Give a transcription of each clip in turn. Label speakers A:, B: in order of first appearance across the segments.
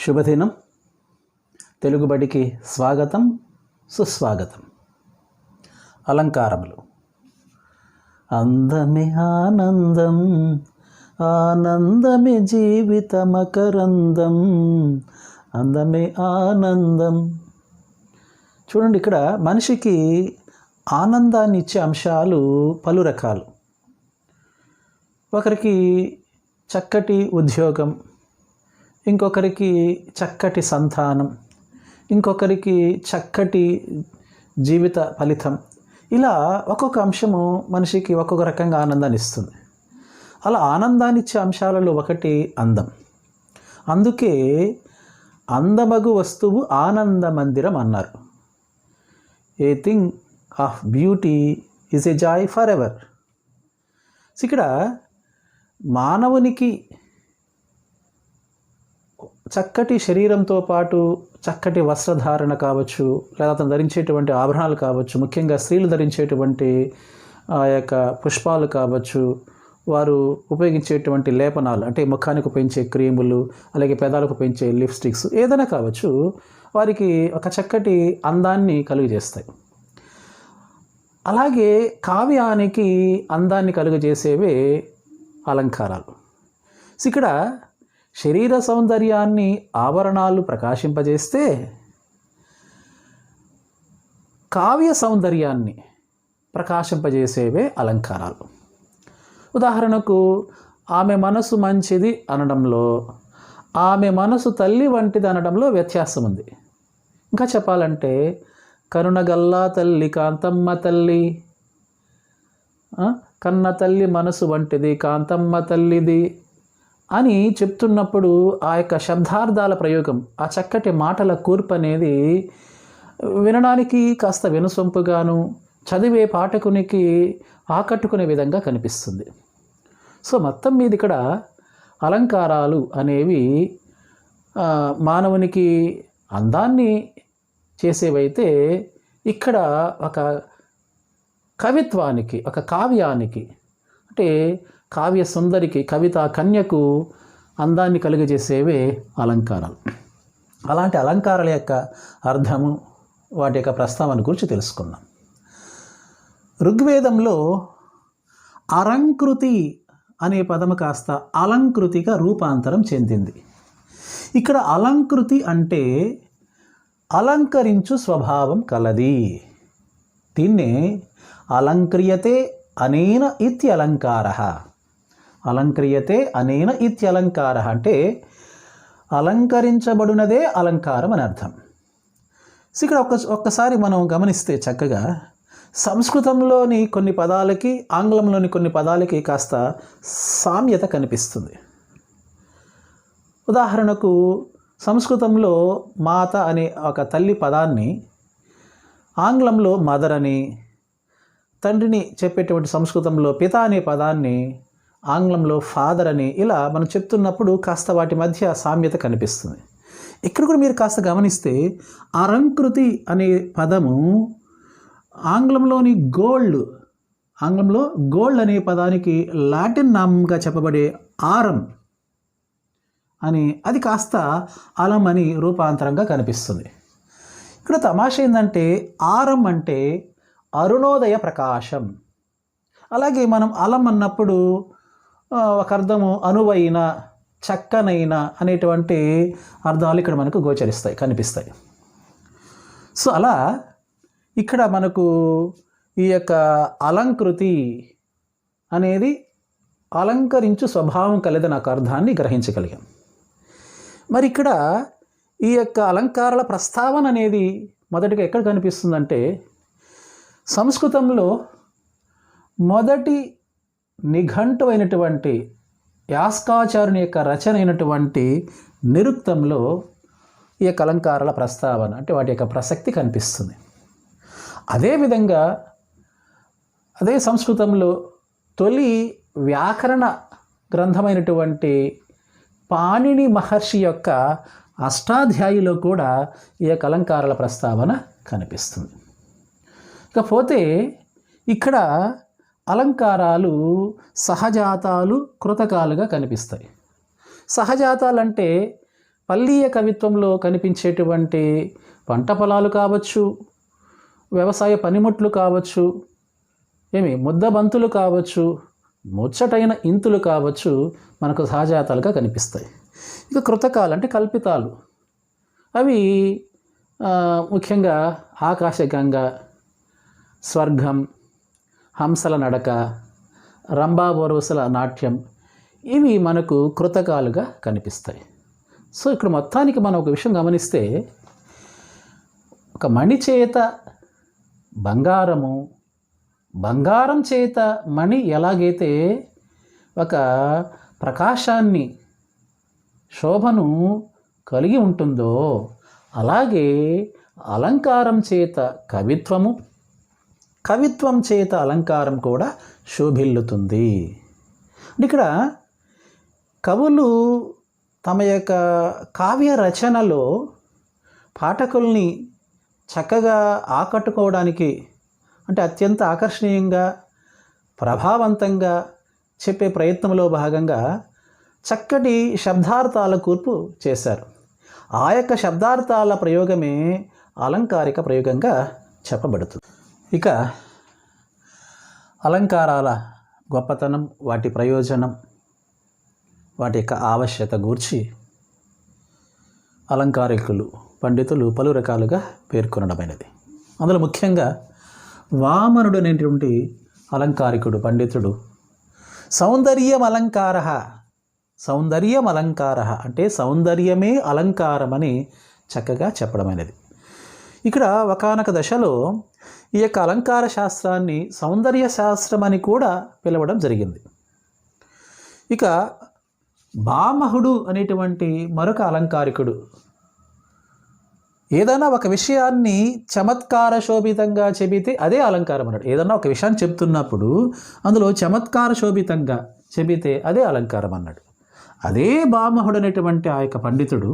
A: శుభదినం. తెలుగుబడికి స్వాగతం, సుస్వాగతం. అలంకారములు. అందమే ఆనందం, ఆనందమే జీవితమకరందం, అందమే ఆనందం. చూడండి, ఇక్కడ మనిషికి ఆనందాన్ని ఇచ్చే అంశాలు పలు రకాలు. ఒకరికి చక్కటి ఉద్యోగం, ఇంకొకరికి చక్కటి సంతానం, ఇంకొకరికి చక్కటి జీవిత ఫలితం. ఇలా ఒక్కొక్క అంశము మనిషికి ఒక్కొక్క రకంగా ఆనందాన్ని ఇస్తుంది. అలా ఆనందాన్ని ఇచ్చే అంశాలలో ఒకటి అందం. అందుకే అందమగు వస్తువు ఆనంద మందిరం అన్నారు. A thing of beauty is a joy for ever. ఇక్కడ మానవునికి చక్కటి శరీరంతో పాటు చక్కటి వస్త్రధారణ కావచ్చు, లేదా అతను ధరించేటువంటి ఆభరణాలు కావచ్చు, ముఖ్యంగా స్త్రీలు ధరించేటువంటి ఆ యొక్క పుష్పాలు కావచ్చు, వారు ఉపయోగించేటువంటి లేపనాలు అంటే ముఖానికి ఉపయోగించే క్రీములు, అలాగే పెదాలకు ఉపయోగించే లిప్స్టిక్స్, ఏదైనా కావచ్చు, వారికి ఒక చక్కటి అందాన్ని కలుగజేస్తాయి. అలాగే కావ్యానికి అందాన్ని కలుగజేసేవే అలంకారాలు. ఇక్కడ శరీర సౌందర్యాన్ని ఆభరణాలు ప్రకాశింపజేస్తే, కావ్య సౌందర్యాన్ని ప్రకాశింపజేసేవే అలంకారాలు. ఉదాహరణకు, ఆమె మనసు మంచిది అనడంలో, ఆమె మనసు తల్లి వంటిది అనడంలో వ్యత్యాసం ఉంది. ఇంకా చెప్పాలంటే, కరుణగల్లా తల్లి కాంతమ్మ తల్లి, కన్న తల్లి మనసు వంటిది కాంతమ్మ తల్లిది అని చెప్తున్నప్పుడు ఆ యొక్క శబ్దార్థాల ప్రయోగం, ఆ చక్కటి మాటల కూర్పు అనేది వినడానికి కాస్త వినసొంపుగాను, చదివే పాఠకునికి ఆకట్టుకునే విధంగా కనిపిస్తుంది. సో మొత్తం మీద ఇక్కడ అలంకారాలు అనేవి మానవునికి అందాన్ని చేసేవైతే, ఇక్కడ ఒక కవిత్వానికి, ఒక కావ్యానికి, అంటే కావ్య సుందరికి, కవితా కన్యకు అందాన్ని కలుగజేసేవే అలంకారాలు. అలాంటి అలంకారాల యొక్క అర్థము, వాటి యొక్క ప్రస్తావన గురించి తెలుసుకుందాం. ఋగ్వేదంలో అలంకృతి అనే పదము కాస్త అలంకృతిగా రూపాంతరం చెందింది. ఇక్కడ అలంకృతి అంటే అలంకరించు స్వభావం కలది. దీన్నే అలంక్రియతే అనేన ఇత్యలంకారః. అలంక్రియతే అనేన ఇత్యలంకారః అంటే అలంకరించబడినదే అలంకారం అని అర్థం. ఇక్కడ ఒక్కసారి మనం గమనిస్తే చక్కగా సంస్కృతంలోని కొన్ని పదాలకి, ఆంగ్లంలోని కొన్ని పదాలకి కాస్త సామ్యత కనిపిస్తుంది. ఉదాహరణకు, సంస్కృతంలో మాత అనే ఒక తల్లి పదాన్ని ఆంగ్లంలో మదర్ అని, తండ్రిని చెప్పేటువంటి సంస్కృతంలో పిత అనే పదాన్ని ఆంగ్లంలో ఫాదర్ అని, ఇలా మనం చెప్తున్నప్పుడు కాస్త వాటి మధ్య సామ్యత కనిపిస్తుంది. ఇక్కడ కూడా మీరు కాస్త గమనిస్తే, అలంకృతి అనే పదము ఆంగ్లంలో గోల్డ్ అనే పదానికి లాటిన్ నామంగా చెప్పబడే ఆరం అని, అది కాస్త అలం అని రూపాంతరంగా కనిపిస్తుంది. ఇక్కడ తమాషా ఏంటంటే, ఆరం అంటే అరుణోదయ ప్రకాశం. అలాగే మనం అలం అన్నప్పుడు ఒక అర్థము అనువైన, చక్కనైన అనేటువంటి అర్థాలు ఇక్కడ మనకు కనిపిస్తాయి. సో అలా ఇక్కడ మనకు ఈ యొక్క అలంకృతి అనేది అలంకరించు స్వభావం కలిగిన ఒక అర్థాన్ని గ్రహించగలిగాం. మరి ఇక్కడ ఈ యొక్క అలంకారాల ప్రస్తావన అనేది మొదటిగా ఎక్కడ కనిపిస్తుందంటే, సంస్కృతంలో మొదటి నిఘంటు అయినటువంటి యాస్కాచార్యుని యొక్క రచన అయినటువంటి నిరుక్తంలో ఈ యొక్క అలంకారాల ప్రస్తావన, అంటే వాటి యొక్క ప్రసక్తి కనిపిస్తుంది. అదేవిధంగా అదే సంస్కృతంలో తొలి వ్యాకరణ గ్రంథమైనటువంటి పాణిని మహర్షి యొక్క అష్టాధ్యాయిలో కూడా ఈ యొక్క అలంకారాల ప్రస్తావన కనిపిస్తుంది. ఇకపోతే ఇక్కడ అలంకారాలు సహజాతాలు, కృతకాలుగా కనిపిస్తాయి. సహజాతాలంటే పల్లీయ కవిత్వంలో కనిపించేటువంటి పంట పొలాలు కావచ్చు, వ్యవసాయ పనిముట్లు కావచ్చు, ముద్దబంతులు కావచ్చు, ముచ్చటైన ఇంతులు కావచ్చు మనకు సహజాతాలుగా కనిపిస్తాయి. ఇక కృతకాలు అంటే కల్పితాలు, అవి ముఖ్యంగా ఆకాశగంగ, స్వర్గం, హంసల నడక, రంభాబోర్వసుల నాట్యం, ఇవి మనకు కృతకాలుగా కనిపిస్తాయి. సో ఇక్కడ మొత్తానికి మనం ఒక విషయం గమనిస్తే, ఒక మణి చేత బంగారము, బంగారం చేత మణి ఎలాగైతే ఒక ప్రకాశాన్ని, శోభను కలిగి ఉంటుందో, అలాగే అలంకారం చేత కవిత్వము, కవిత్వం చేత అలంకారం కూడా శోభిల్లుతుంది. ఇక్కడ కవులు తమ యొక్క కావ్య రచనలో పాఠకుల్ని చక్కగా ఆకట్టుకోవడానికి, అంటే అత్యంత ఆకర్షణీయంగా, ప్రభావవంతంగా చెప్పే ప్రయత్నంలో భాగంగా చక్కటి శబ్దార్థాల కూర్పు చేశారు. ఆ యొక్క శబ్దార్థాల ప్రయోగమే అలంకారిక ప్రయోగంగా చెప్పబడుతుంది. ఇక అలంకారాల గొప్పతనం, వాటి ప్రయోజనం, వాటి యొక్క ఆవశ్యకత గూర్చి అలంకారికులు, పండితులు పలు రకాలుగా పేర్కొనడమైనది. అందులో ముఖ్యంగా వామనుడు అనేటువంటి అలంకారికుడు, పండితుడు సౌందర్యం అలంకార అంటే సౌందర్యమే అలంకారమని చక్కగా చెప్పడమైనది. ఇక్కడ ఒకానొక దశలో ఈ యొక్క అలంకార శాస్త్రాన్ని సౌందర్య శాస్త్రం అని కూడా పిలవడం జరిగింది. ఇక భామహుడు అనేటువంటి మరొక అలంకారికుడు ఏదైనా ఒక విషయాన్ని చమత్కార శోభితంగా చెబితే అదే అలంకారం అన్నాడు. ఏదైనా ఒక విషయాన్ని చెప్తున్నప్పుడు అందులో చమత్కార శోభితంగా చెబితే అదే అలంకారం అన్నాడు. అదే భామహుడు అనేటువంటి ఆ యొక్క పండితుడు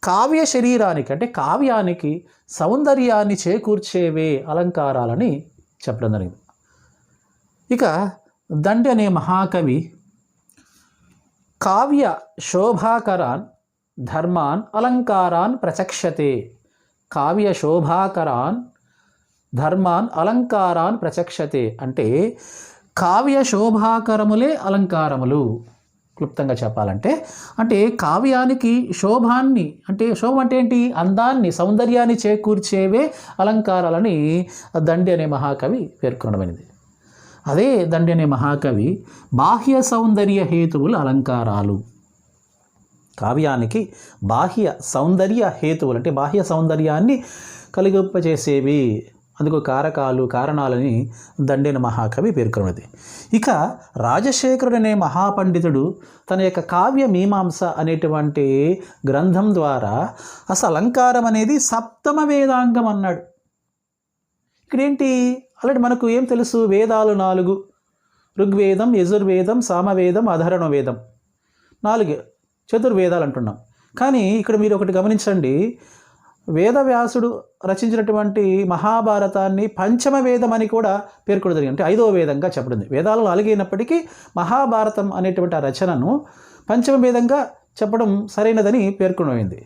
A: కావ్య శరీరానికి, అంటే కావ్యానికి సౌందర్యాన్ని చేకూర్చేవే అలంకారాలని చెప్పడం జరిగింది. ఇక దండి అనే మహాకవి కావ్య శోభాకరాన్ ధర్మాన్ అలంకారాన్ ప్రచక్షతే, కావ్య శోభాకరాన్ ధర్మాన్ అలంకారాన్ ప్రచక్షతే అంటే కావ్య శోభాకరములే అలంకారములు. క్లుప్తంగా చెప్పాలంటే, అంటే కావ్యానికి శోభాన్ని, అంటే శోభ అంటే ఏంటి, అందాన్ని, సౌందర్యాన్ని చేకూర్చేవే అలంకారాలని దండి అనే మహాకవి పేర్కొనడమైనది. అదే దండి అనే మహాకవి బాహ్య సౌందర్య హేతువులు అలంకారాలు, కావ్యానికి బాహ్య సౌందర్య హేతువులు అంటే బాహ్య సౌందర్యాన్ని కలిగింపచేసేవి, అందుకు కారణాలని దండిన మహాకవి పేర్కొన్నది. ఇక రాజశేఖరుడు అనే మహాపండితుడు తన యొక్క కావ్య మీమాంస అనేటువంటి గ్రంథం ద్వారా అసలు అలంకారం అనేది సప్తమ వేదాంగం అన్నాడు. ఇక్కడేంటి, అలాంటి మనకు ఏం తెలుసు, వేదాలు 4, ఋగ్వేదం, యజుర్వేదం, సామవేదం, అధర్వణ వేదం, 4 చతుర్వేదాలు అంటున్నాం. కానీ ఇక్కడ మీరు ఒకటి గమనించండి, వేదవ్యాసుడు రచించినటువంటి మహాభారతాన్ని పంచమ వేదం అని కూడా పేర్కొనడం జరిగింది, అంటే 5వ వేదంగా చెప్పడం. వేదాలు 4 అయినప్పటికీ మహాభారతం అనేటువంటి ఆ రచనను పంచమ వేదంగా చెప్పడం సరైనదని పేర్కొనమైంది.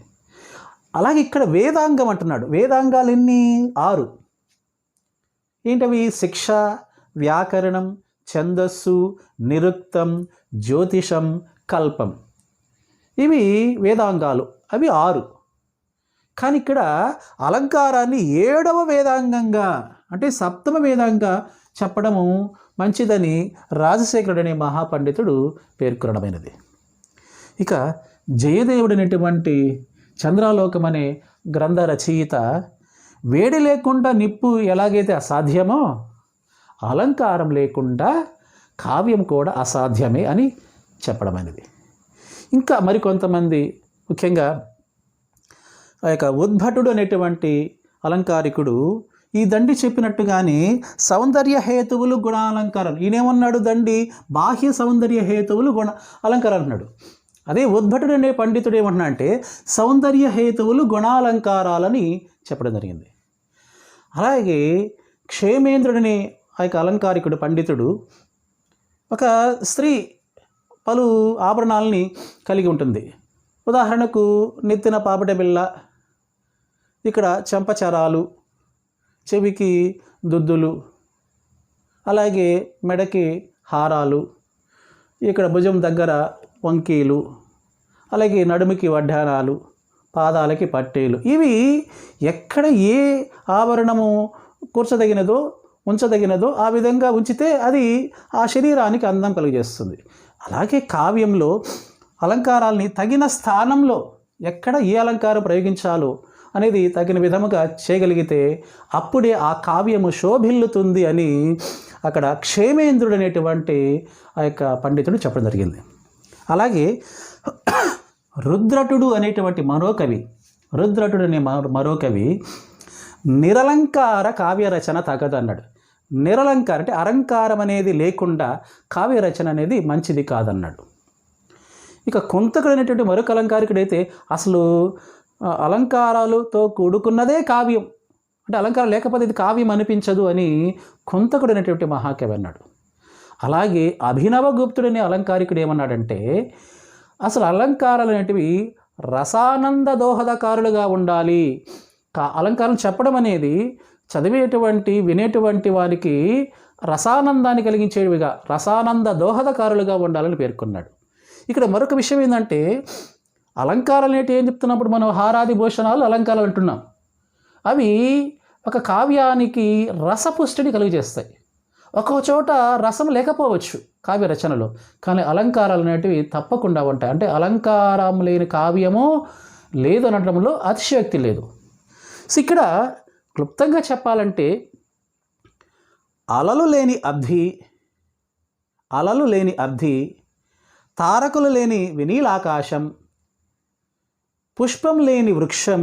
A: అలాగే ఇక్కడ వేదాంగం అంటున్నాడు. వేదాంగాలు ఎన్ని? 6. ఏంటవి? శిక్ష, వ్యాకరణం, ఛందస్సు, నిరుక్తం, జ్యోతిషం, కల్పం, ఇవి వేదాంగాలు. అవి 6. కానీ ఇక్కడ అలంకారాన్ని 7వ వేదాంగంగా, అంటే సప్తమ వేదంగా చెప్పడము మంచిదని రాజశేఖరుడు అనే మహాపండితుడు పేర్కొనడమైనది. ఇక జయదేవుడు అనేటువంటి చంద్రాలోకం అనే గ్రంథ రచయిత వేడి లేకుండా నిప్పు ఎలాగైతే అసాధ్యమో, అలంకారం లేకుండా కావ్యం కూడా అసాధ్యమే అని చెప్పడమైనది. ఇంకా మరికొంతమంది, ముఖ్యంగా ఆ యొక్క ఉద్భటుడు అనేటువంటి అలంకారికుడు ఈ దండి చెప్పినట్టుగానే సౌందర్య హేతువులు గుణాలంకారం, ఈయనేమన్నాడు, దండి బాహ్య సౌందర్య హేతువులు అలంకారం అంటున్నాడు. అదే ఉద్భటుడు అనే పండితుడు ఏమంటున్నా అంటే సౌందర్య హేతువులు గుణాలంకారాలని చెప్పడం జరిగింది. అలాగే క్షేమేంద్రుడనే ఆ యొక్క అలంకారికుడు పండితుడు, ఒక స్త్రీ పలు ఆభరణాలని కలిగి ఉంటుంది. ఉదాహరణకు నెత్తిన పాపట బిళ్ళ, ఇక్కడ చెంపచరాలు, చెవికి దుద్దులు, అలాగే మెడకి హారాలు, ఇక్కడ భుజం దగ్గర వంకీలు, అలాగే నడుముకి వడ్డానాలు, పాదాలకి పట్టీలు. ఇవి ఎక్కడ ఏ ఆభరణము కూర్చదగినదో ఉంచదగినదో ఆ విధంగా ఉంచితే అది ఆ శరీరానికి అందం కలుగజేస్తుంది. అలాగే కావ్యంలో అలంకారాల్ని తగిన స్థానంలో ఎక్కడ ఏ అలంకారం ప్రయోగించాలో అనేది తగిన విధముగా చేయగలిగితే అప్పుడే ఆ కావ్యము శోభిల్లుతుంది అని అక్కడ క్షేమేంద్రుడు అనేటువంటి ఆ యొక్క పండితుడు చెప్పడం జరిగింది. అలాగే రుద్రటుడు అనేటువంటి రుద్రటుడు అనే మరో కవి నిరలంకార కావ్యరచన తగదన్నాడు. నిరలంకార అంటే అలంకారం అనేది లేకుండా కావ్యరచన అనేది మంచిది కాదన్నాడు. ఇక కుంతకుడు అనేటువంటి మరొక అలంకారికుడైతే అసలు అలంకారాలతో కూడుకున్నదే కావ్యం, అంటే అలంకారం లేకపోతే ఇది కావ్యం అనిపించదు అని కుంతకుడు అనేటువంటి మహాకవి అన్నాడు. అలాగే అభినవగుప్తుడనే అలంకారికుడు ఏమన్నాడంటే అసలు అలంకారాలు అనేటివి రసానంద దోహదకారులుగా ఉండాలి. అలంకారం చెప్పడం అనేది చదివేటువంటి వినేటువంటి వారికి రసానందాన్ని కలిగించేవిగా రసానంద దోహదకారులుగా ఉండాలని పేర్కొన్నాడు. ఇక్కడ మరొక విషయం ఏంటంటే అలంకారాలు అనేటి ఏం చెప్తున్నప్పుడు మనం హారాది భూషణాలు అలంకారాలు అంటున్నాం. అవి ఒక కావ్యానికి రసపుష్టిని కలుగజేస్తాయి. ఒక్కో చోట రసం లేకపోవచ్చు కావ్య రచనలో, కానీ అలంకారాలు అనేటివి తప్పకుండా ఉంటాయి. అంటే అలంకారం లేని కావ్యము లేదు అనడంలో అతిశయోక్తి లేదు. సో ఇక్కడ క్లుప్తంగా చెప్పాలంటే అలలు లేని అబ్ధి, తారకులు లేని వినీలాకాశం, పుష్పం లేని వృక్షం,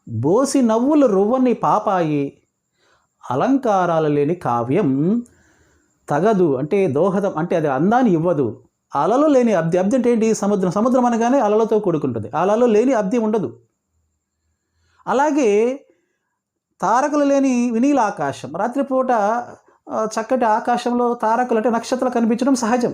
A: బోసి నవ్వులు రువ్వని పాపాయి, అలంకారాలు లేని కావ్యం తగదు, అంటే దోహదం, అంటే అది అందాన్ని ఇవ్వదు. అలలు లేని అబ్ది అంటే ఏంటి? సముద్రం అనగానే అలలతో కూడుకుంటుంది. అలలు లేని అబ్ది ఉండదు. అలాగే తారకులు లేని వినీల ఆకాశం, రాత్రిపూట చక్కటి ఆకాశంలో తారకులు అంటే నక్షత్రాలు కనిపించడం సహజం.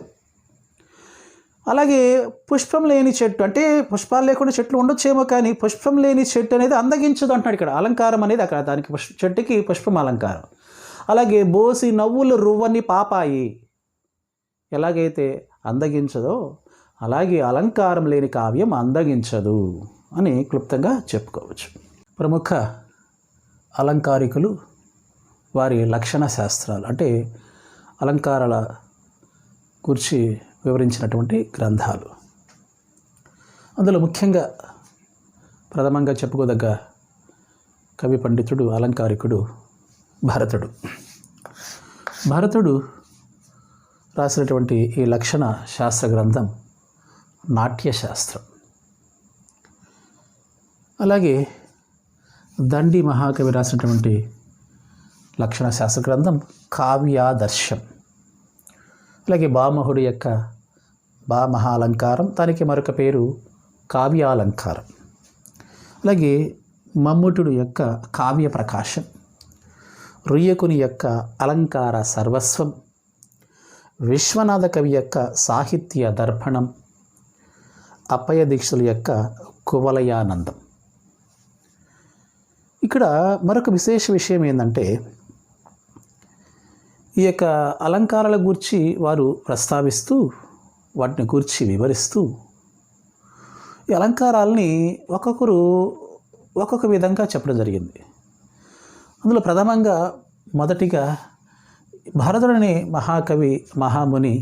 A: అలాగే పుష్పం లేని చెట్టు, అంటే పుష్పాలు లేకుండా చెట్లు ఉండొచ్చేమో, కానీ పుష్పం లేని చెట్టు అనేది అందగించదు అంటున్నాడు ఇక్కడ. అలంకారం అనేది అక్కడ దానికి చెట్టుకి పుష్పం అలంకారం. అలాగే బోసి నవ్వులు రువ్వని పాపాయి ఎలాగైతే అందగించదో అలాగే అలంకారం లేని కావ్యం అందగించదు అని క్లుప్తంగా చెప్పుకోవచ్చు. ప్రముఖ అలంకారికులు వారి లక్షణ శాస్త్రాలు అంటే అలంకారాల గురించి వివరించినటువంటి గ్రంథాలు. అందులో ముఖ్యంగా ప్రథమంగా చెప్పుకోదగ్గ కవి పండితుడు అలంకారికుడు భరతుడు రాసినటువంటి ఈ లక్షణ శాస్త్ర గ్రంథం నాట్యశాస్త్రం. అలాగే దండి మహాకవి రాసినటువంటి లక్షణ శాస్త్ర గ్రంథం కావ్యాదర్శం. అలాగే భామహుడి యొక్క మహాలంకారం, దానికి మరొక పేరు కావ్యాలంకారం. అలాగే మమ్ముటుడు యొక్క కావ్య ప్రకాశం, రుయ్యకుని యొక్క అలంకార సర్వస్వం, విశ్వనాథ కవి యొక్క సాహిత్య దర్పణం, అప్పయ్య దీక్షుల యొక్క కువలయానందం. ఇక్కడ మరొక విశేష విషయం ఏంటంటే ఈ యొక్క అలంకారాల గూర్చి వారు ప్రస్తావిస్తూ వాటిని గూర్చి వివరిస్తూ ఈ అలంకారాలని ఒక్కొక్కరు ఒక్కొక్క విధంగా చెప్పడం జరిగింది. అందులో ప్రథమంగా మొదటిగా భరతుడని మహాకవి మహాముని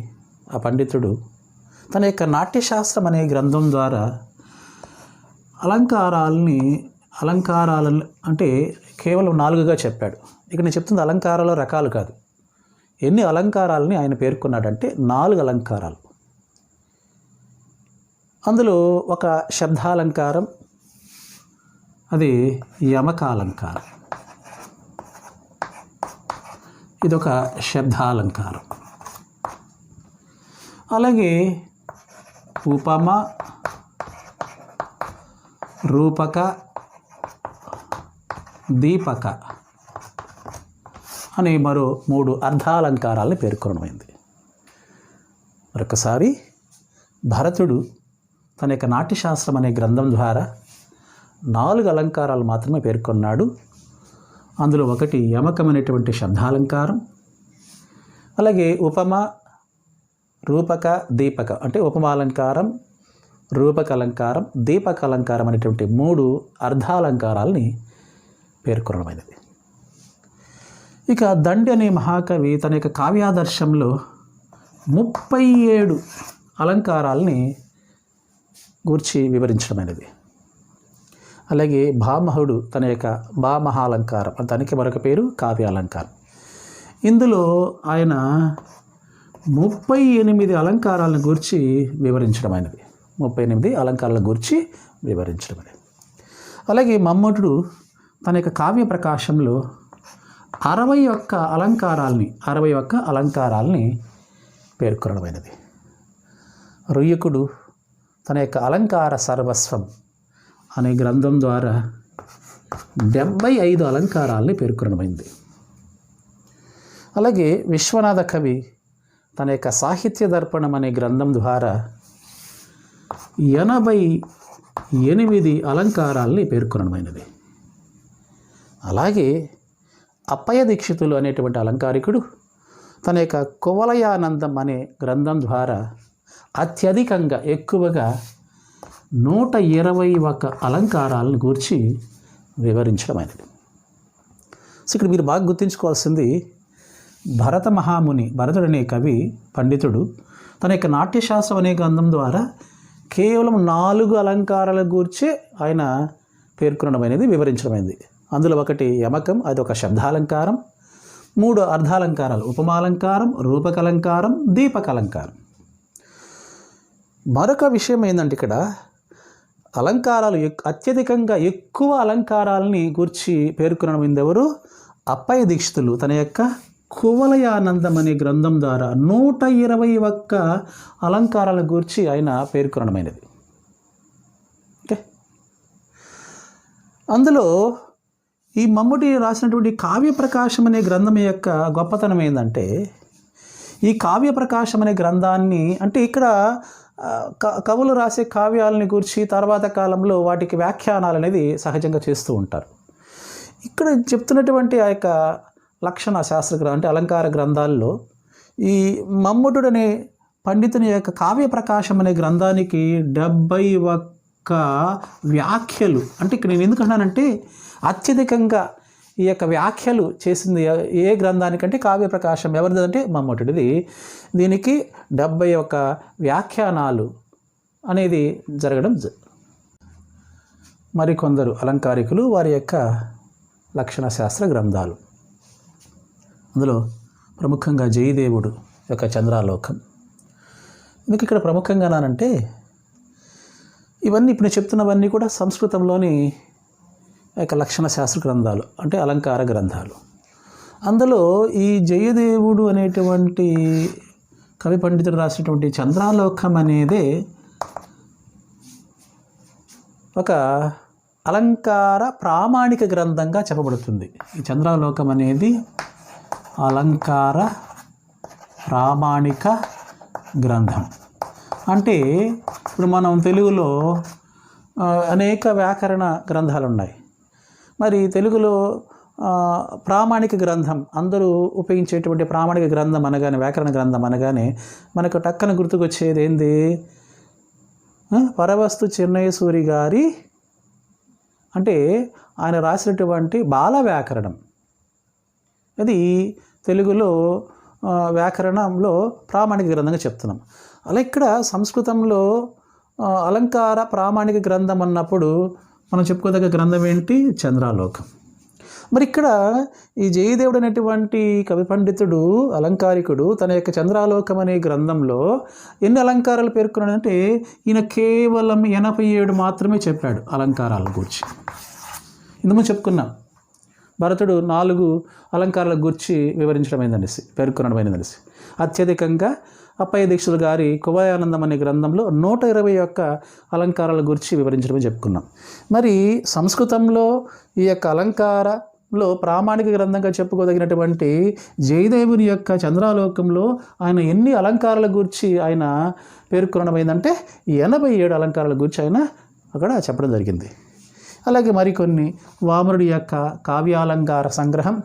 A: ఆ పండితుడు తన యొక్క నాట్యశాస్త్రం అనే గ్రంథం ద్వారా అలంకారాలను అంటే కేవలం 4గా చెప్పాడు. ఇక్కడ నేను చెప్తుంది అలంకారాల రకాలు కాదు. ఎన్ని అలంకారాలని ఆయన పేర్కొన్నాడంటే 4 అలంకారాలు. అందులో ఒక శబ్దాలంకారం, అది యమకాలంకారం. ఇదొక శబ్దాలంకారం. అలాగే ఉపమ, రూపక, దీపక అని మరో 3 అర్ధాలంకారాలను పేర్కొనమైంది. మరొకసారి భరతుడు తన యొక్క నాట్యశాస్త్రం అనే గ్రంథం ద్వారా 4 అలంకారాలు మాత్రమే పేర్కొన్నాడు. అందులో ఒకటి యమకం అనేటువంటి శబ్దాలంకారం, అలాగే ఉపమ, రూపక, దీపక అంటే ఉపమాలంకారం, రూపక అలంకారం, దీపక అలంకారం అనేటువంటి 3 అర్ధాలంకారాలని పేర్కొనమైనది. ఇక దండి అనే మహాకవి తన యొక్క కావ్యాదర్శంలో 37 అలంకారాలని గూర్చి వివరించడమైనది. అలాగే భామహుడు తన యొక్క భామహాలంకారం, దానికి మరొక పేరు కావ్యాలంకారం. ఇందులో ఆయన 38 అలంకారాలను గూర్చి వివరించడమైనది. 38 అలంకారాలను గూర్చి వివరించడమైనది. అలాగే మమ్మటుడు తన యొక్క కావ్య ప్రకాశంలో 61 అలంకారాలని పేర్కొనడమైనది. రుయ్యకుడు తన యొక్క అలంకార సర్వస్వం అనే గ్రంథం ద్వారా 75 అలంకారాలని పేర్కొనడమైంది. అలాగే విశ్వనాథ కవి తన యొక్క సాహిత్య దర్పణం అనే గ్రంథం ద్వారా 88 అలంకారాలని పేర్కొనడమైనది. అలాగే అప్పయ్య దీక్షితులు అనేటువంటి అలంకారికుడు తన యొక్క కువలయానందం అనే గ్రంథం ద్వారా అత్యధికంగా ఎక్కువగా 121 అలంకారాలను గూర్చి వివరించడమైనది. సో ఇక్కడ మీరు బాగా గుర్తుంచుకోవాల్సింది, భరత మహాముని, భరతుడు అనే కవి పండితుడు తన యొక్క నాట్యశాస్త్రం అనే గ్రంథం ద్వారా కేవలం 4 అలంకారాల గూర్చి ఆయన పేర్కొనడమైనది, వివరించడమైనది. అందులో ఒకటి యమకం, అది ఒక శబ్దాలంకారం, 3 అర్ధాలంకారాలు ఉపమాలంకారం, రూపకలంకారం, దీపకలంకారం. మరొక విషయం ఏంటంటే ఇక్కడ అలంకారాలు అత్యధికంగా ఎక్కువ అలంకారాలని గూర్చి పేర్కొనడం ఎవరు? అప్పయ్య దీక్షితులు తన యొక్క కువలయానందం అనే గ్రంథం ద్వారా 121 అలంకారాల గూర్చి ఆయన పేర్కొనడమైనది. ఓకే, అందులో ఈ మమ్ముటి రాసినటువంటి కావ్య ప్రకాశం అనే గ్రంథం యొక్క గొప్పతనం ఏంటంటే, ఈ కావ్య ప్రకాశం అనే గ్రంథాన్ని అంటే ఇక్కడ కవులు రాసే కావ్యాలని గురించి తర్వాత కాలంలో వాటికి వ్యాఖ్యానాలు అనేది సహజంగా చేస్తూ ఉంటారు. ఇక్కడ చెప్తున్నటువంటి ఆ యొక్క లక్షణ శాస్త్ర అంటే అలంకార గ్రంథాల్లో ఈ మమ్ముటుడు అనే పండితుని యొక్క కావ్య ప్రకాశం అనే గ్రంథానికి 71 వ్యాఖ్యలు, అంటే ఇక్కడ నేను ఎందుకంటానంటే అత్యధికంగా ఈ యొక్క వ్యాఖ్యలు చేసింది ఏ గ్రంథానికంటే కావ్య ప్రకాశం ఎవరిదంటే మమ్మటుడిది. దీనికి 71 వ్యాఖ్యానాలు అనేది జరగడం. మరికొందరు అలంకారికులు వారి యొక్క లక్షణ శాస్త్ర గ్రంథాలు, అందులో ప్రముఖంగా జయదేవుడు యొక్క చంద్రాలోకం. ఎందుకు ఇక్కడ ప్రముఖంగానంటే ఇవన్నీ ఇప్పుడు నేను చెప్తున్నవన్నీ కూడా సంస్కృతంలోని యొక్క లక్షణ శాస్త్ర గ్రంథాలు, అంటే అలంకార గ్రంథాలు. అందులో ఈ జయదేవుడు అనేటువంటి కవి పండితుడు రాసినటువంటి చంద్రాలోకం అనేది ఒక అలంకార ప్రామాణిక గ్రంథంగా చెప్పబడుతుంది. ఈ చంద్రాలోకం అనేది అలంకార ప్రామాణిక గ్రంథం. అంటే ఇప్పుడు మనం తెలుగులో అనేక వ్యాకరణ గ్రంథాలు ఉన్నాయి. మరి తెలుగులో ప్రామాణిక గ్రంథం అందరూ ఉపయోగించేటువంటి ప్రామాణిక గ్రంథం అనగానే, వ్యాకరణ గ్రంథం అనగానే మనకు టక్కన గుర్తుకొచ్చేది ఏంది? పరవస్తు చెన్నయ్య సూరి గారి అంటే ఆయన రాసినటువంటి బాల వ్యాకరణం. అది తెలుగులో వ్యాకరణంలో ప్రామాణిక గ్రంథంగా చెప్తున్నాం. అలా ఇక్కడ సంస్కృతంలో అలంకార ప్రామాణిక గ్రంథం అన్నప్పుడు మనం చెప్పుకోదగ్గ గ్రంథం ఏంటి? చంద్రాలోకం. మరి ఇక్కడ ఈ జయదేవుడు అనేటువంటి కవి పండితుడు అలంకారికుడు తన యొక్క చంద్రాలోకం అనే గ్రంథంలో ఎన్ని అలంకారాలు పేర్కొన్నాడంటే ఈయన కేవలం 87 మాత్రమే చెప్పాడు అలంకారాల గురించి. ఇందుకు చెప్పుకున్నాం, భరతుడు 4 అలంకారాల గురించి వివరించడమైందనేసి, పేర్కొనడమైందనేసి. అత్యధికంగా అప్పయ్య దీక్షితులు గారి కువలయానందం అనే గ్రంథంలో 121 అలంకారాల గురించి వివరించడమే చెప్పుకున్నాం. మరి సంస్కృతంలో ఈ యొక్క అలంకార లో ప్రామాణిక గ్రంథంగా చెప్పుకోదగినటువంటి జయదేవుని యొక్క చంద్రాలోకంలో ఆయన ఎన్ని అలంకారాల గురించి ఆయన పేర్కొనడం ఏంటంటే 87 అలంకారాల గురించి ఆయన అక్కడ చెప్పడం జరిగింది. అలాగే మరికొన్ని వామనుడి యొక్క కావ్యాలంకార సంగ్రహం,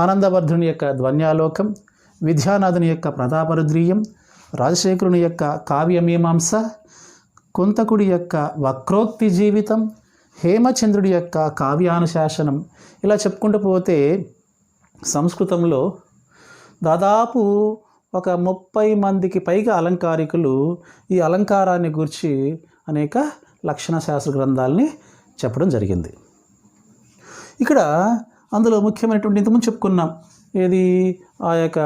A: ఆనందవర్ధుని యొక్క ధ్వన్యాలోకం, విద్యానాథుని యొక్క ప్రతాపరుద్రీయం, రాజశేఖరుని యొక్క కావ్యమీమాంస, కుంతకుడి యొక్క వక్రోక్తి జీవితం, హేమచంద్రుడి యొక్క కావ్యానుశాసనం, ఇలా చెప్పుకుంటూ పోతే సంస్కృతంలో దాదాపు ఒక 30 మందికి పైగా అలంకారికులు ఈ అలంకారాన్ని గురించి అనేక లక్షణ శాస్త్ర గ్రంథాలని చెప్పడం జరిగింది. ఇక్కడ అందులో ముఖ్యమైనటువంటి ఇంతకుముందు చెప్పుకున్నాం, ఏది ఆ యొక్క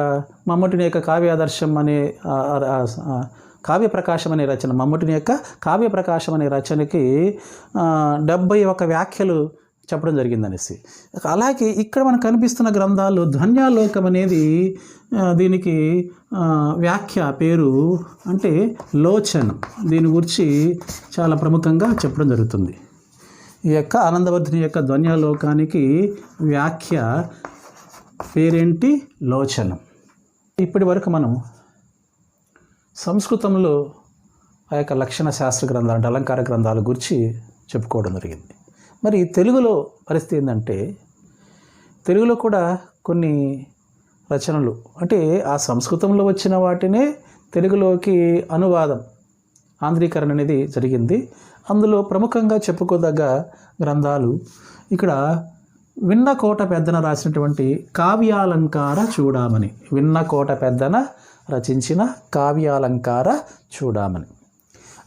A: మమ్మటిని యొక్క కావ్యాదర్శం అనే కావ్యప్రకాశం అనే రచన, మమ్మటిని యొక్క కావ్యప్రకాశం అనే రచనకి 71 వ్యాఖ్యలు చెప్పడం జరిగిందనేసి. అలాగే ఇక్కడ మనకు కనిపిస్తున్న గ్రంథాలు ధ్వన్యాలోకం అనేది దీనికి వ్యాఖ్య పేరు అంటే లోచనం, దీని గురించి చాలా ప్రముఖంగా చెప్పడం జరుగుతుంది. ఈ యొక్క ఆనందవర్ధుని యొక్క ధ్వన్యాలోకానికి వ్యాఖ్య పేరేంటి? లోచనం. ఇప్పటి వరకు మనం సంస్కృతంలో ఆ యొక్క లక్షణ శాస్త్ర గ్రంథాలు అంటే అలంకార గ్రంథాల గురించి చెప్పుకోవడం జరిగింది. మరి తెలుగులో పరిస్థితి ఏంటంటే, తెలుగులో కూడా కొన్ని రచనలు అంటే ఆ సంస్కృతంలో వచ్చిన వాటినే తెలుగులోకి అనువాదం, ఆంధ్రీకరణ అనేది జరిగింది. అందులో ప్రముఖంగా చెప్పుకోదగ్గ గ్రంథాలు ఇక్కడ విన్నకోట పెద్దన రాసినటువంటి కావ్యాలంకార చూడామణి, విన్నకోట పెద్దన రచించిన కావ్యాలంకార చూడామణి,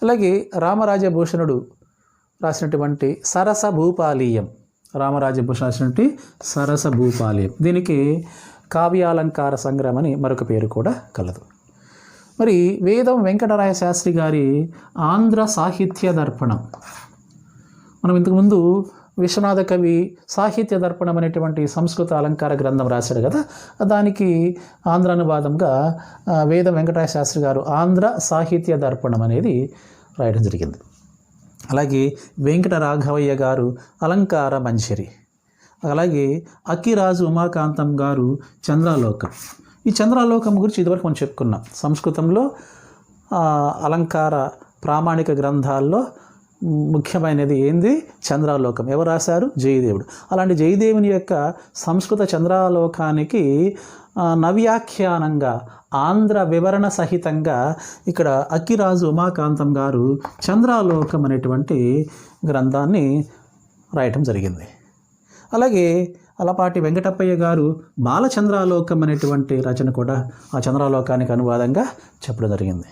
A: అలాగే రామరాజభూషణుడు రాసినటువంటి సరస భూపాలీయం, రామరాజభూషణుడు రాసినటువంటి సరస భూపాలీయం, దీనికి కావ్యాలంకార సంగ్రహం అని మరొక పేరు కూడా కలదు. మరి వేదం వెంకటరాయ శాస్త్రి గారి ఆంధ్ర సాహిత్య దర్పణం, మనం ఇంతకుముందు విశ్వనాథ కవి సాహిత్య దర్పణం అనేటువంటి సంస్కృత అలంకార గ్రంథం రాశాడు కదా, దానికి ఆంధ్ర అనువాదంగా వేదం వెంకటరాయ శాస్త్రి గారు ఆంధ్ర సాహిత్య దర్పణం అనేది రాయడం జరిగింది. అలాగే వెంకట రాఘవయ్య గారు అలంకార మంజరి, అలాగే అక్కిరాజు ఉమాకాంతం గారు చంద్రాలోకం. ఈ చంద్రాలోకం గురించి ఇదివరకు మనం చెప్పుకున్నాం. సంస్కృతంలో అలంకార ప్రామాణిక గ్రంథాల్లో ముఖ్యమైనది ఏంది? చంద్రాలోకం. ఎవరు రాశారు? జయదేవుడు. అలాంటి జయదేవుని యొక్క సంస్కృత చంద్రాలోకానికి నవ్యాఖ్యానంగా ఆంధ్ర వివరణ సహితంగా ఇక్కడ అక్కిరాజు ఉమాకాంతం గారు చంద్రాలోకం అనేటువంటి గ్రంథాన్ని రాయటం జరిగింది. అలాగే అలపాటి వెంకటప్పయ్య గారు బాలచంద్రాలోకం అనేటువంటి రచన కూడా ఆ చంద్రాలోకానికి అనువాదంగా చెప్పడం జరిగింది.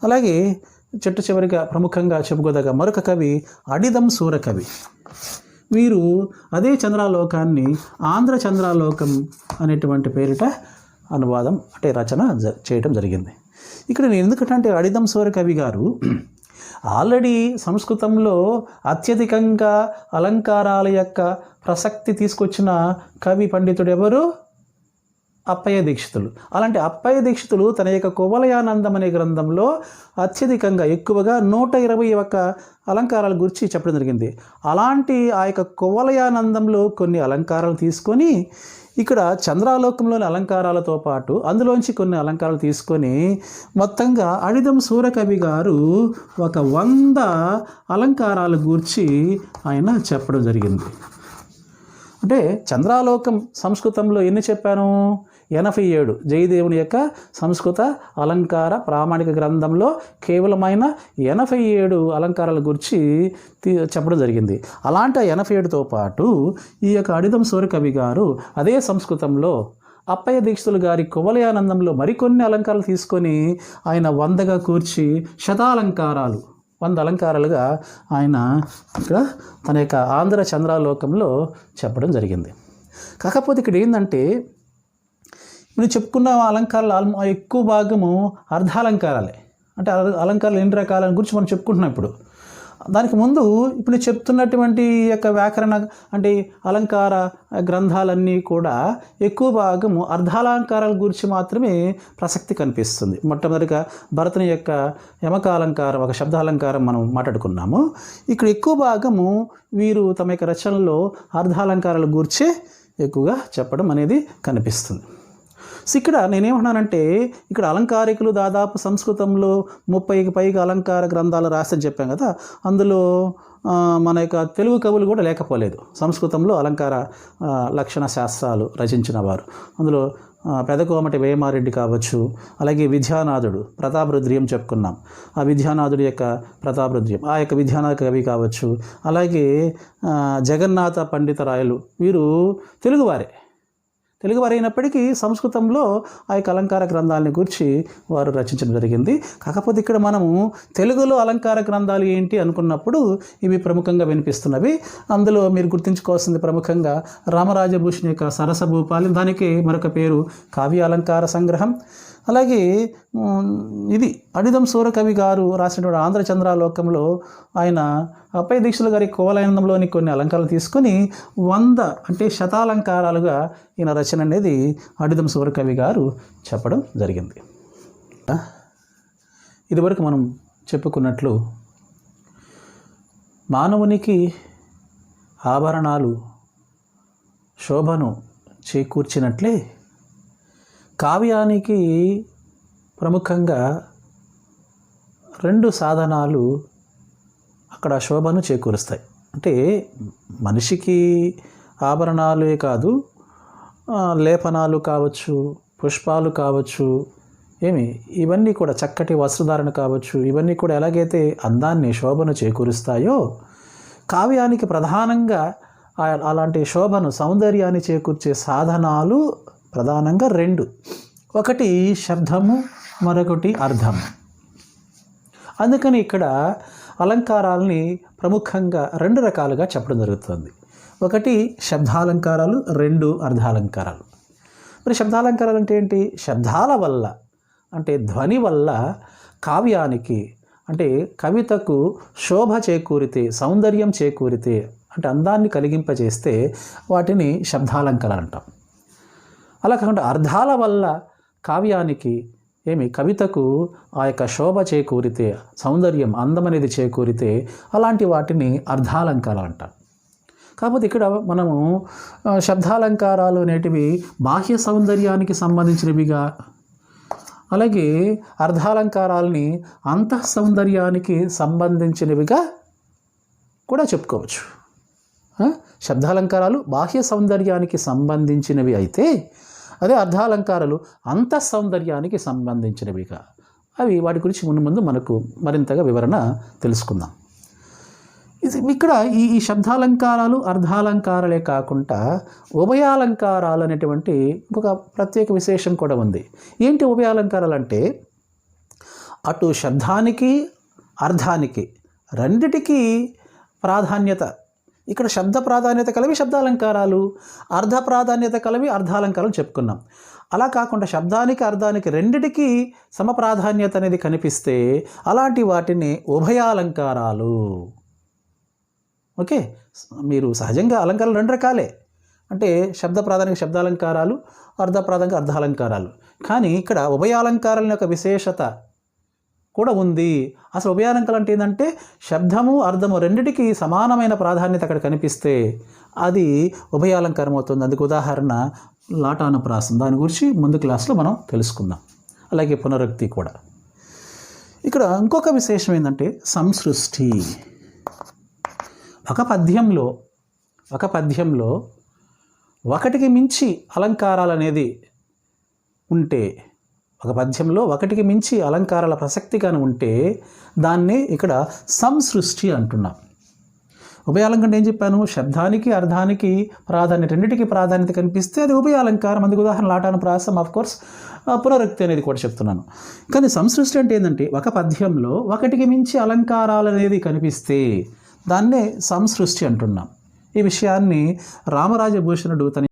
A: అలాగే చెట్టు చివరిగా ప్రముఖంగా చెప్పుకోదగ్గ మరొక కవి అడిదం సూరకవి. వీరు అదే చంద్రాలోకాన్ని ఆంధ్ర చంద్రాలోకం అనేటువంటి పేరిట అనువాదం అంటే రచన చేయటం జరిగింది. ఇక్కడ నేను ఎందుకంటే అడిదం సూరకవి గారు ఆల్రెడీ సంస్కృతంలో అత్యధికంగా అలంకారాల యొక్క ప్రసక్తి తీసుకొచ్చిన కవి పండితుడు ఎవరు? అప్పయ్య దీక్షితులు. అలాంటి అప్పయ్య దీక్షితులు తన యొక్క కువలయానందం అనే గ్రంథంలో అత్యధికంగా ఎక్కువగా 121 అలంకారాల గురించి చెప్పడం జరిగింది. అలాంటి ఆ యొక్క కువలయానందంలో కొన్ని అలంకారాలు తీసుకొని ఇక్కడ చంద్రాలోకంలోని అలంకారాలతో పాటు అందులోంచి కొన్ని అలంకారాలు తీసుకొని మొత్తంగా అడిదం సూరకవి గారు 100 అలంకారాల గురించి ఆయన చెప్పడం జరిగింది. అంటే చంద్రాలోకం సంస్కృతంలో ఎన్ని చెప్పాను? 87. జయదేవుని యొక్క సంస్కృత అలంకార ప్రామాణిక గ్రంథంలో కేవలమైన 87 అలంకారాల గురించి చెప్పడం జరిగింది. అలాంటి 87తో పాటు ఈ యొక్క అడిదం సూరకవి గారు అదే సంస్కృతంలో అప్పయ్య దీక్షితులు గారి కువలయానందంలో మరికొన్ని అలంకారాలు తీసుకొని ఆయన 100గా కూర్చి శతాలంకారాలు 100 అలంకారాలుగా ఆయన ఇక్కడ తన యొక్క ఆంధ్ర చంద్రాలోకంలో చెప్పడం జరిగింది. కాకపోతే ఇక్కడ ఏంటంటే మనం చెప్పుకున్న అలంకారాలు ఎక్కువ భాగము అర్ధాలంకారాలే. అంటే అలంకారాలు ఎన్ని రకాల గురించి మనం చెప్పుకుంటున్నాం. ఇప్పుడు దానికి ముందు ఇప్పుడు చెప్తున్నటువంటి యొక్క వ్యాకరణ అంటే అలంకార గ్రంథాలన్నీ కూడా ఎక్కువ భాగము అర్ధాలంకారాల గురించి మాత్రమే ప్రసక్తి కనిపిస్తుంది. మొట్టమొదటిగా భరతుని యొక్క యమక అలంకారం, ఒక శబ్దాలంకారం మనం మాట్లాడుకున్నాము. ఇక్కడ ఎక్కువ భాగము వీరు తమ యొక్క రచనలో అర్ధాలంకారాల గురించే ఎక్కువగా చెప్పడం అనేది కనిపిస్తుంది. సో ఇక్కడ నేనేమన్నానంటే, ఇక్కడ అలంకారికులు దాదాపు సంస్కృతంలో 30కి పైగా అలంకార గ్రంథాలు రాసని చెప్పాం కదా. అందులో మన యొక్క తెలుగు కవులు కూడా లేకపోలేదు సంస్కృతంలో అలంకార లక్షణ శాస్త్రాలు రచించిన వారు. అందులో పెదకోమటి వేమారెడ్డి కావచ్చు, అలాగే విద్యానాథుడు ప్రతాపరుద్రియం చెప్పుకున్నాం, ఆ విద్యానాథుడి యొక్క ప్రతాపరుద్రియం, ఆ యొక్క విద్యానాథ కవి కావచ్చు, అలాగే జగన్నాథ పండితరాయలు, వీరు తెలుగువారైనప్పటికీ సంస్కృతంలో ఆ యొక్క అలంకార గ్రంథాలని గురించి వారు రచించడం జరిగింది. కాకపోతే ఇక్కడ మనము తెలుగులో అలంకార గ్రంథాలు ఏంటి అనుకున్నప్పుడు ఇవి ప్రముఖంగా వినిపిస్తున్నవి. అందులో మీరు గుర్తుంచుకోవాల్సింది ప్రముఖంగా రామరాజభూషణ్ యొక్క సరసభూపాలి, దానికి మరొక పేరు కావ్య అలంకార సంగ్రహం. అలాగే ఇది అడిదం సూరకవి గారు రాసినటువంటి ఆంధ్రచంద్రాలోకంలో ఆయన అప్పయ్య దీక్షల గారి కోవలానందంలోని కొన్ని అలంకారాలు తీసుకొని 100 అంటే శతాలంకారాలుగా ఈయన రచన అనేది అడిదం సూరకవి గారు చెప్పడం జరిగింది. ఇదివరకు మనం చెప్పుకున్నట్లు మానవునికి ఆభరణాలు శోభను చేకూర్చినట్లే కావ్యానికి ప్రముఖంగా 2 సాధనాలు అక్కడ శోభను చేకూరుస్తాయి. అంటే మనిషికి ఆభరణాలే కాదు, లేపనాలు కావచ్చు, పుష్పాలు కావచ్చు, ఇవన్నీ కూడా చక్కటి వస్త్రధారణ కావచ్చు, ఇవన్నీ కూడా ఎలాగైతే అందాన్ని శోభను చేకూరుస్తాయో కావ్యానికి ప్రధానంగా అలాంటి శోభను సౌందర్యాన్ని చేకూర్చే సాధనాలు ప్రధానంగా 2. ఒకటి శబ్దము, మరొకటి అర్థం. అందుకని ఇక్కడ అలంకారాలని ప్రముఖంగా 2 రకాలుగా చెప్పడం జరుగుతుంది. ఒకటి శబ్దాలంకారాలు, 2 అర్ధాలంకారాలు. మరి శబ్దాలంకారాలు అంటే ఏంటి? శబ్దాల వల్ల అంటే ధ్వని వల్ల కావ్యానికి అంటే కవితకు శోభ చేకూరితే, సౌందర్యం చేకూరితే, అంటే అందాన్ని కలిగింపజేస్తే వాటిని శబ్దాలంకారాలు అంటాం. అలా కాకుండా అర్థాల వల్ల కావ్యానికి కవితకు ఆ యొక్క శోభ చేకూరితే, సౌందర్యం, అందం అనేది చేకూరితే అలాంటి వాటిని అర్ధాలంకారాలు అంటాం. కాకపోతే ఇక్కడ మనము శబ్దాలంకారాలు అనేటివి బాహ్య సౌందర్యానికి సంబంధించినవిగా, అలాగే అర్ధాలంకారాలని అంతః సౌందర్యానికి సంబంధించినవిగా కూడా చెప్పుకోవచ్చు. శబ్దాలంకారాలు బాహ్య సౌందర్యానికి సంబంధించినవి అయితే, అదే అర్ధాలంకారాలు అంతః సౌందర్యానికి సంబంధించినవిగా. వాటి గురించి ముందు మనకు మరింతగా వివరణ తెలుసుకుందాం. ఇక్కడ ఈ శబ్దాలంకారాలు అర్ధాలంకారాలే కాకుండా ఉభయాలంకారాలు అనేటువంటి ఇంకొక ప్రత్యేక విశేషం కూడా ఉంది. ఏంటి ఉభయాలంకారాలు అంటే, అటు శబ్దానికి అర్థానికి రెండిటికి ప్రాధాన్యత, ఇక్కడ శబ్ద ప్రాధాన్యత కలవి శబ్దాలంకారాలు, అర్ధ ప్రాధాన్యత కలవి అర్ధాలంకారాలు చెప్పుకున్నాం. అలా కాకుండా శబ్దానికి అర్థానికి రెండిటికి సమ ప్రాధాన్యత అనేది కనిపిస్తే అలాంటి వాటిని ఉభయాలంకారాలు. ఓకే, మీరు సహజంగా అలంకారాలు 2 రకాలే, అంటే శబ్ద ప్రాధాన్యత శబ్దాలంకారాలు, అర్ధ ప్రాధాన్యత అర్ధాలంకారాలు. కానీ ఇక్కడ ఉభయాలంకారాల యొక్క విశేషత కూడా ఉంది. అసలు ఉభయాలంకారం అంటే ఏంటంటే శబ్దము అర్థము రెండిటికి సమానమైన ప్రాధాన్యత అక్కడ కనిపిస్తే అది ఉభయాలంకారం అవుతుంది. అందుకు ఉదాహరణ లాటానుప్రాసం. దాని గురించి ముందు క్లాస్లో మనం తెలుసుకుందాం. అలాగే పునరుక్తి కూడా. ఇక్కడ ఇంకొక విశేషం ఏంటంటే సంసృష్టి. ఒక పద్యంలో ఒకటికి మించి అలంకారాలు అనేది ఉంటే, ఒక పద్యంలో ఒకటికి మించి అలంకారాల ప్రసక్తిగానే ఉంటే దాన్ని ఇక్కడ సంసృష్టి అంటున్నాం. ఉభయాలంకారం ఏం చెప్పాను? శబ్దానికి అర్థానికి ప్రాధాన్యత, రెండింటికి ప్రాధాన్యత కనిపిస్తే అది ఉభయాలంకారం. అందుకు ఉదాహరణ లాటానుప్రాసం, ఆఫ్కోర్స్ పునరుక్తి అనేది కూడా చెప్తున్నాను. కానీ సంసృష్టి అంటే ఏంటంటే ఒక పద్యంలో ఒకటికి మించి అలంకారాలు అనేది కనిపిస్తే దాన్నే సంసృష్టి అంటున్నాం. ఈ విషయాన్ని రామరాజభూషణుడు తన